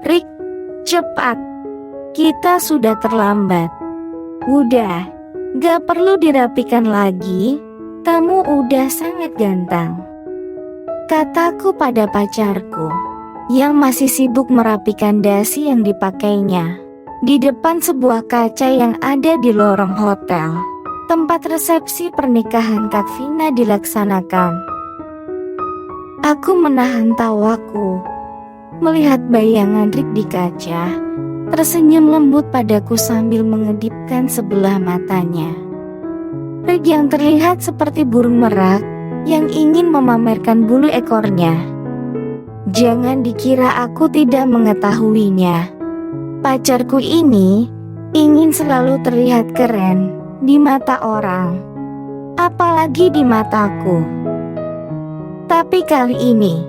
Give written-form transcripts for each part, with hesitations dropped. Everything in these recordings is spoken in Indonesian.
Rick, cepat. Kita sudah terlambat. Udah, gak perlu dirapikan lagi. Kamu udah sangat ganteng, kataku pada pacarku yang masih sibuk merapikan dasi yang dipakainya di depan sebuah kaca yang ada di lorong hotel tempat resepsi pernikahan Kak Vina dilaksanakan. Aku menahan tawaku melihat bayangan Rick di kaca tersenyum lembut padaku sambil mengedipkan sebelah matanya. Rick yang terlihat seperti burung merak yang ingin memamerkan bulu ekornya. Jangan dikira aku tidak mengetahuinya. Pacarku ini ingin selalu terlihat keren di mata orang, apalagi di mataku. Tapi kali ini,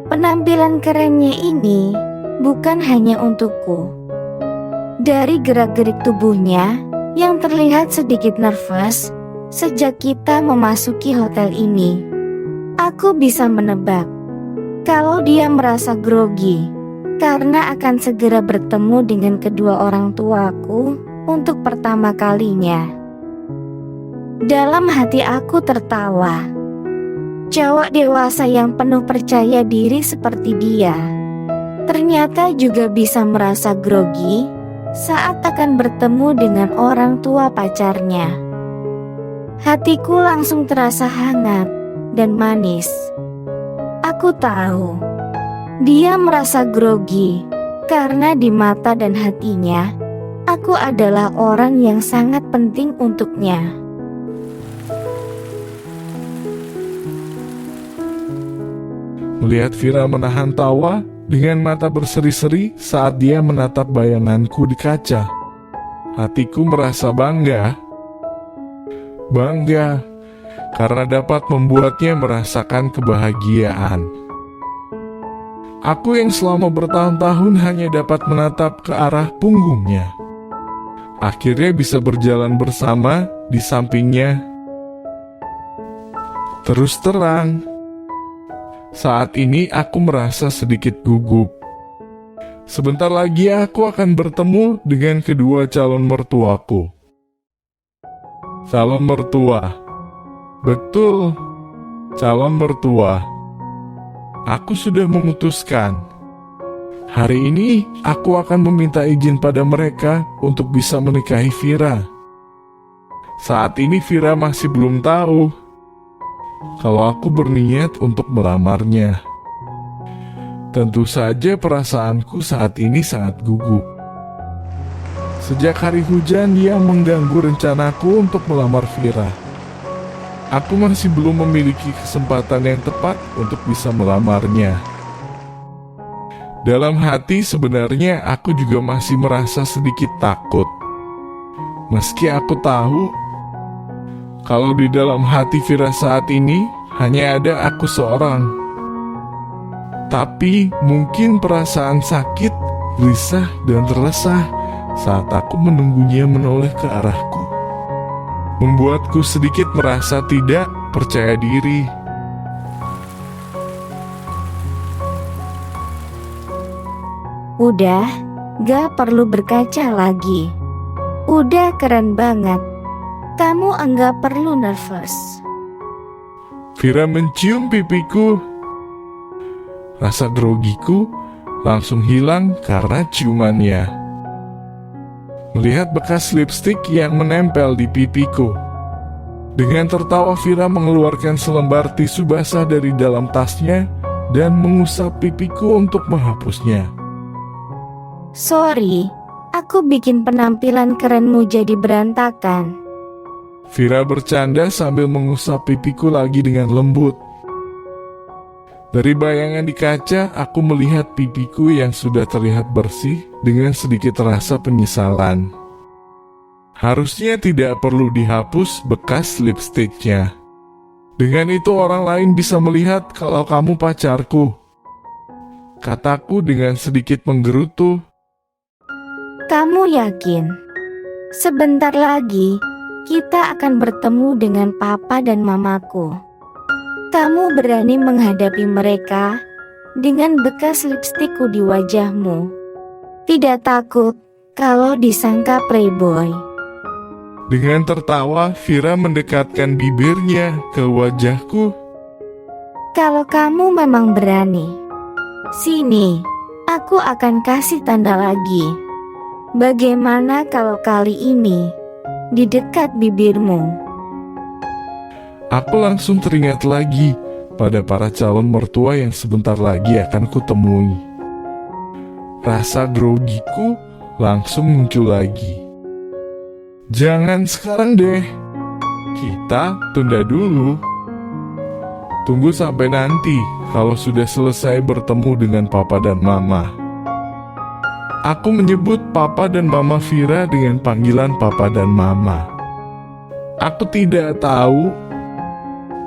penampilan kerennya ini bukan hanya untukku. Dari gerak-gerik tubuhnya yang terlihat sedikit nervous sejak kita memasuki hotel ini, aku bisa menebak kalau dia merasa grogi karena akan segera bertemu dengan kedua orang tuaku untuk pertama kalinya. Dalam hati aku tertawa. Cowok dewasa yang penuh percaya diri seperti dia ternyata juga bisa merasa grogi saat akan bertemu dengan orang tua pacarnya. Hatiku langsung terasa hangat dan manis. Aku tahu dia merasa grogi karena di mata dan hatinya aku adalah orang yang sangat penting untuknya. Melihat Vira menahan tawa dengan mata berseri-seri saat dia menatap bayanganku di kaca, hatiku merasa bangga. Bangga karena dapat membuatnya merasakan kebahagiaan. Aku yang selama bertahun-tahun hanya dapat menatap ke arah punggungnya, akhirnya bisa berjalan bersama di sampingnya. Terus terang, saat ini aku merasa sedikit gugup. Sebentar lagi aku akan bertemu dengan kedua calon mertuaku. Calon mertua. Betul, calon mertua. Aku sudah memutuskan. Hari ini aku akan meminta izin pada mereka untuk bisa menikahi Vira. Saat ini Vira masih belum tahu kalau aku berniat untuk melamarnya. Tentu saja perasaanku saat ini sangat gugup. Sejak hari hujan yang mengganggu rencanaku untuk melamar Vira, aku masih belum memiliki kesempatan yang tepat untuk bisa melamarnya. Dalam hati sebenarnya aku juga masih merasa sedikit takut. Meski aku tahu kalau di dalam hati Vira saat ini hanya ada aku seorang. Tapi mungkin perasaan sakit, gelisah, dan resah saat aku menunggunya menoleh ke arahku membuatku sedikit merasa tidak percaya diri. Udah, gak perlu berkaca lagi. Udah keren banget. Kamu enggak perlu nervous. Vira mencium pipiku. Rasa grogiku langsung hilang karena ciumannya. Melihat bekas lipstik yang menempel di pipiku. Dengan tertawa Vira mengeluarkan selembar tisu basah dari dalam tasnya dan mengusap pipiku untuk menghapusnya. Sorry, aku bikin penampilan kerenmu jadi berantakan. Vira bercanda sambil mengusap pipiku lagi dengan lembut. Dari bayangan di kaca, aku melihat pipiku yang sudah terlihat bersih dengan sedikit rasa penyesalan. Harusnya tidak perlu dihapus bekas lipstiknya. Dengan itu orang lain bisa melihat kalau kamu pacarku, kataku dengan sedikit menggerutu. Kamu yakin? Sebentar lagi kita akan bertemu dengan papa dan mamaku. Kamu berani menghadapi mereka dengan bekas lipstikku di wajahmu? Tidak takut kalau disangka playboy. Dengan tertawa, Vira mendekatkan bibirnya ke wajahku. Kalau kamu memang berani, sini, aku akan kasih tanda lagi. Bagaimana kalau kali ini di dekat bibirmu? Aku langsung teringat lagi pada para calon mertua yang sebentar lagi akan kutemui. Rasa grogiku langsung muncul lagi. Jangan sekarang deh, kita tunda dulu. Tunggu sampai nanti kalau sudah selesai bertemu dengan papa dan mama. Aku menyebut papa dan mama Vira dengan panggilan papa dan mama. Aku tidak tahu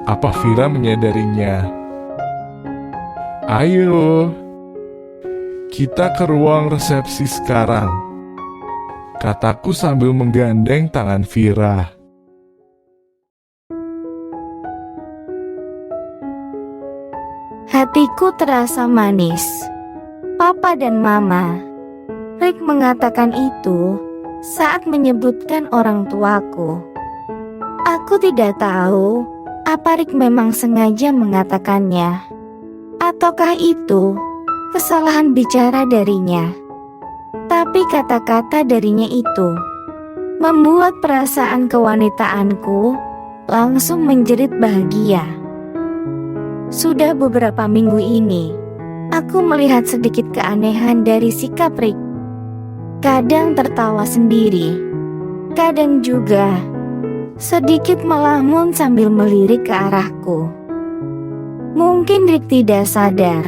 apa Vira menyadarinya. Ayo, kita ke ruang resepsi sekarang, kataku sambil menggandeng tangan Vira. Hatiku terasa manis. Papa dan Mama. Rick mengatakan itu saat menyebutkan orang tuaku. Aku tidak tahu apa Rick memang sengaja mengatakannya, ataukah itu kesalahan bicara darinya. Tapi kata-kata darinya itu membuat perasaan kewanitaanku langsung menjerit bahagia. Sudah beberapa minggu ini, aku melihat sedikit keanehan dari sikap Rick. Kadang tertawa sendiri, kadang juga sedikit melamun sambil melirik ke arahku. Mungkin Rick tidak sadar,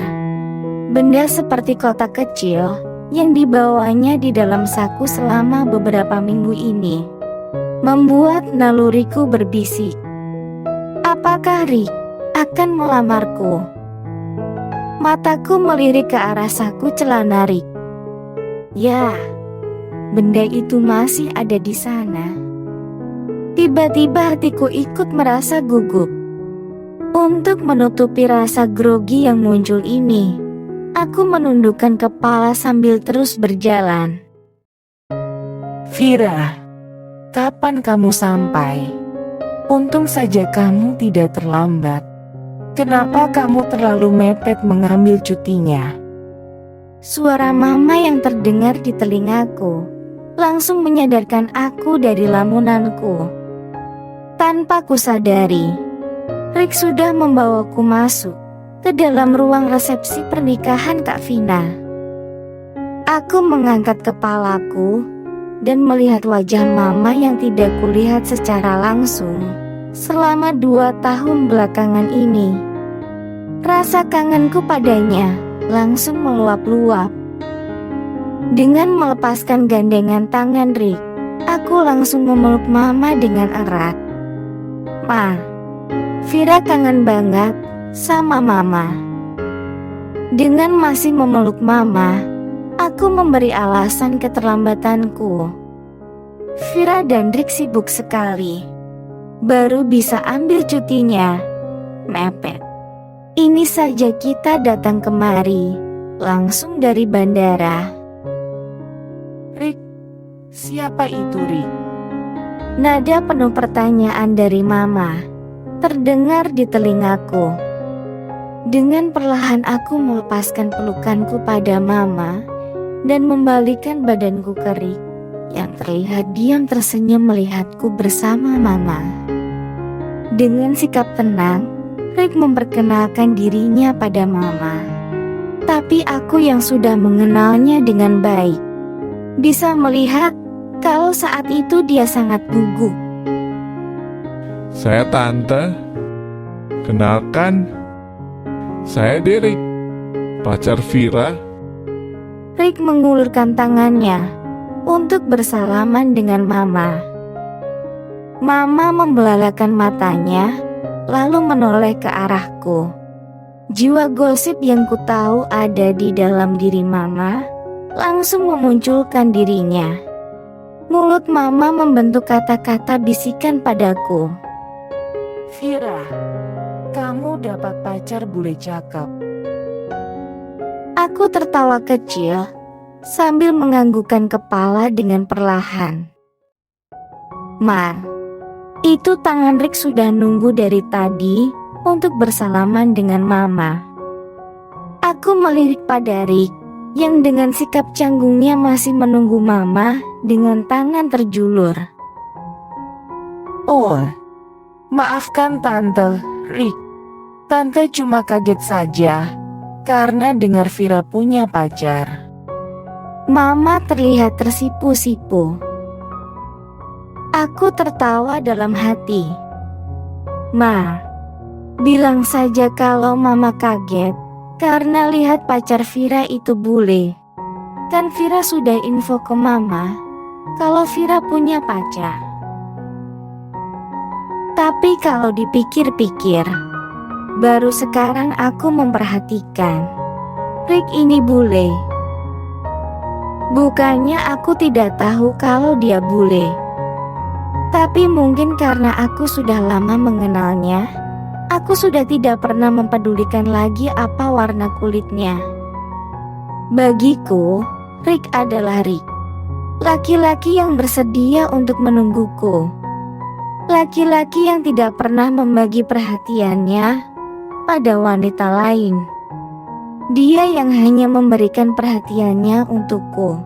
benda seperti kotak kecil yang dibawanya di dalam saku selama beberapa minggu ini membuat naluriku berbisik. Apakah Rick akan melamarku? Mataku melirik ke arah saku celana Rick. Ya, benda itu masih ada di sana. Tiba-tiba hatiku ikut merasa gugup. Untuk menutupi rasa grogi yang muncul ini, aku menundukkan kepala sambil terus berjalan. Vira, kapan kamu sampai? Untung saja kamu tidak terlambat. Kenapa kamu terlalu mepet mengambil cutinya? Suara mama yang terdengar di telingaku langsung menyadarkan aku dari lamunanku. Tanpa kusadari, Rick sudah membawaku masuk ke dalam ruang resepsi pernikahan Kak Vina. Aku mengangkat kepalaku dan melihat wajah mama yang tidak kulihat secara langsung selama 2 tahun belakangan ini. Rasa kangenku padanya langsung meluap-luap. Dengan melepaskan gandengan tangan Rick, aku langsung memeluk mama dengan erat. Ma, Vira kangen banget sama mama. Dengan masih memeluk mama, aku memberi alasan keterlambatanku. Vira dan Rick sibuk sekali, baru bisa ambil cutinya. Mepet. Ini saja kita datang kemari langsung dari bandara. Rick, siapa itu Rick? Nada penuh pertanyaan dari mama terdengar di telingaku. Dengan perlahan aku melepaskan pelukanku pada mama dan membalikkan badanku ke Rick yang terlihat diam tersenyum melihatku bersama mama. Dengan sikap tenang, Rick memperkenalkan dirinya pada mama. Tapi aku yang sudah mengenalnya dengan baik bisa melihat kalau saat itu dia sangat gugup. Saya Tante, kenalkan, saya Derek, pacar Vira. Rick mengulurkan tangannya untuk bersalaman dengan mama. Mama membelalakan matanya lalu menoleh ke arahku. Jiwa gosip yang ku tahu ada di dalam diri mama langsung memunculkan dirinya. Mulut mama membentuk kata-kata bisikan padaku. Vira, kamu dapat pacar bule cakep. Aku tertawa kecil sambil menganggukkan kepala dengan perlahan. "Ma, itu tangan Rick sudah nunggu dari tadi untuk bersalaman dengan Mama." Aku melirik pada Rick yang dengan sikap canggungnya masih menunggu Mama dengan tangan terjulur. Oh, maafkan Tante, Rick. Tante cuma kaget saja karena dengar Vira punya pacar. Mama terlihat tersipu-sipu. Aku tertawa dalam hati. "Ma, bilang saja kalau Mama kaget karena lihat pacar Vira itu bule. Kan Vira sudah info ke Mama kalau Vira punya pacar." Tapi kalau dipikir-pikir, baru sekarang aku memperhatikan Rick ini bule. Bukannya aku tidak tahu kalau dia bule, tapi mungkin karena aku sudah lama mengenalnya, aku sudah tidak pernah mempedulikan lagi apa warna kulitnya. Bagiku, Rick adalah Rick, laki-laki yang bersedia untuk menungguku, laki-laki yang tidak pernah membagi perhatiannya pada wanita lain. Dia yang hanya memberikan perhatiannya untukku,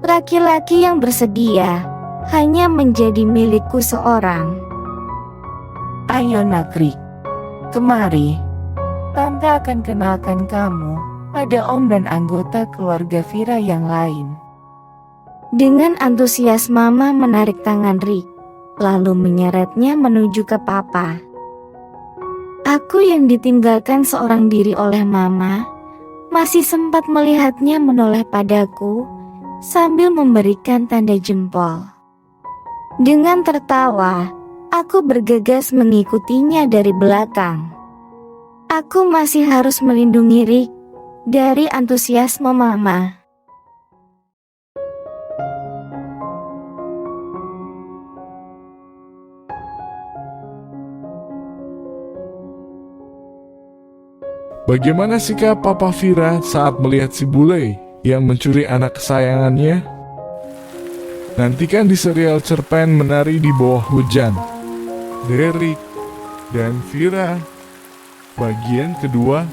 laki-laki yang bersedia hanya menjadi milikku seorang. Ayo nak Rick, kemari. Tante akan kenalkan kamu pada om dan anggota keluarga Vira yang lain. Dengan antusias Mama menarik tangan Rick, lalu menyeretnya menuju ke Papa. Aku yang ditinggalkan seorang diri oleh Mama, masih sempat melihatnya menoleh padaku sambil memberikan tanda jempol. Dengan tertawa, aku bergegas mengikutinya dari belakang. Aku masih harus melindungi Rick dari antusiasme Mama. Bagaimana sikap Papa Vira saat melihat si bule yang mencuri anak kesayangannya? Nantikan di serial cerpen Menari di Bawah Hujan, Derek dan Vira, bagian kedua.